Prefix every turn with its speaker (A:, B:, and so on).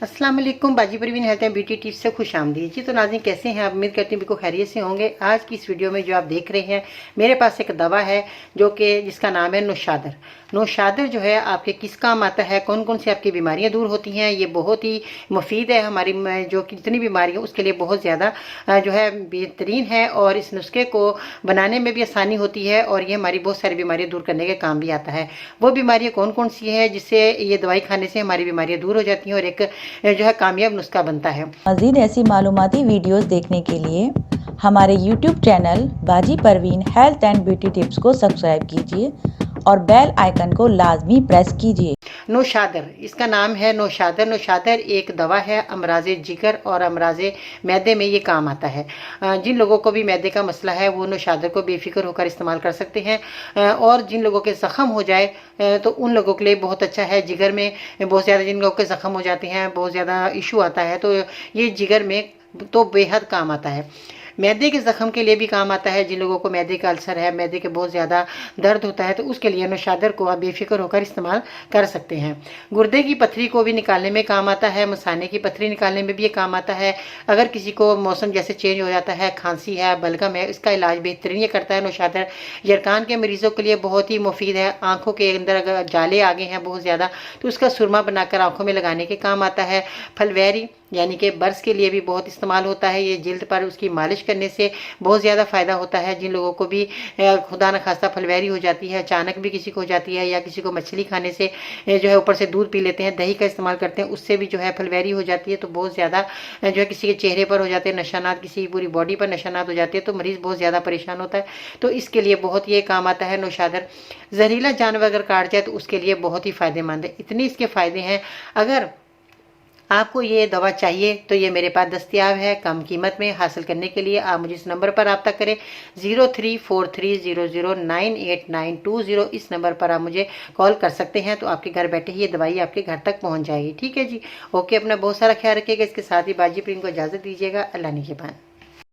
A: अस्सलाम वालेकुम, बाजी Parveen health and beauty tips से खुश आमदीद जी। तो नाज़रीन कैसे हैं आप? उम्मीद करती हूँ बिल्कुल खैरियत से होंगे। आज की इस वीडियो में जो आप देख रहे हैं, मेरे पास एक दवा है जो कि जिसका नाम है नौशादर। नौशादर जो है आपके किस काम आता है, कौन कौन सी आपकी बीमारियां दूर होती हैं, ये बहुत ही मुफीद है हमारी जो कि जितनी बीमारी है उसके लिए बहुत ज़्यादा जो है बेहतरीन है। और इस नुस्खे को बनाने में भी आसानी होती है और ये हमारी बहुत सारी बीमारियाँ दूर करने के काम भी आता है। वो बीमारियाँ कौन कौन सी है जिससे ये दवाई खाने से हमारी बीमारियाँ दूर हो जाती हैं और एक जो है कामयाब नुस्खा बनता है।
B: मज़ीद ऐसी मालूमाती वीडियोस देखने के लिए हमारे YouTube चैनल बाजी Parveen health and beauty tips को सब्सक्राइब कीजिए और बेल आइकन को लाजमी प्रेस कीजिए।
A: नौशादर, इसका नाम है नौशादर। नौशादर एक दवा है अमराज़े जिगर और अमराज़े मैदे में ये काम आता है। जिन लोगों को भी मैदे का मसला है वो नौशादर को बेफिक्र होकर इस्तेमाल कर सकते हैं। और जिन लोगों के ज़ख़म हो जाए तो उन लोगों के लिए बहुत अच्छा है। जिगर में बहुत ज़्यादा जिन लोगों के ज़ख़म हो जाते हैं, बहुत ज़्यादा इशू आता है, तो ये जिगर में तो बेहद काम आता है। मैदे के ज़ख़म के लिए भी काम आता है। जिन लोगों को मैदे का अल्सर है, मैदे के बहुत ज़्यादा दर्द होता है, तो उसके लिए नौशादर को आप बेफिक्र होकर इस्तेमाल कर सकते हैं। गुर्दे की पथरी को भी निकालने में काम आता है, मसाने की पथरी निकालने में भी ये काम आता है। अगर किसी को मौसम जैसे चेंज हो जाता है, खांसी है, बलगम है, इसका इलाज बेहतरीन ये करता है नौशादर। यरकान के मरीज़ों के लिए बहुत ही मुफीद है। आँखों के अंदर अगर जाले आ गए हैं बहुत ज़्यादा, तो उसका सुरमा बनाकर आँखों में लगाने के काम आता है। फलवैरी यानी कि बर्स के लिए भी बहुत इस्तेमाल होता है। ये जिल्द पर उसकी मालिश करने से बहुत ज़्यादा फ़ायदा होता है। जिन लोगों को भी खुदा न खास्ता फलवैरी हो जाती है, अचानक भी किसी को हो जाती है, या किसी को मछली खाने से जो है ऊपर से दूध पी लेते हैं, दही का इस्तेमाल करते हैं, उससे भी जो है फलवैरी हो जाती है, तो बहुत ज़्यादा जो है किसी के चेहरे पर हो जाते हैं निशानात, किसी की पूरी बॉडी पर निशानात हो जाते हैं, तो मरीज़ बहुत ज़्यादा परेशान होता है। तो इसके लिए बहुत ये काम आता है नौशादर। जहरीला जानवर अगर काट जाए तो उसके लिए बहुत ही फ़ायदेमंद है। इतने इसके फ़ायदे हैं। अगर आपको ये दवा चाहिए तो ये मेरे पास दस्तियाब है कम कीमत में। हासिल करने के लिए आप मुझे इस नंबर पर रब्ता करें 0343009892। इस नंबर पर आप मुझे कॉल कर सकते हैं, तो आपके घर बैठे ही ये दवाई आपके घर तक पहुंच जाएगी। ठीक है जी, ओके। अपना बहुत सारा ख्याल रखिएगा। इसके साथ ही बाजी प्रिंट को इजाज़त दीजिएगा। अल्लाह निगहबान।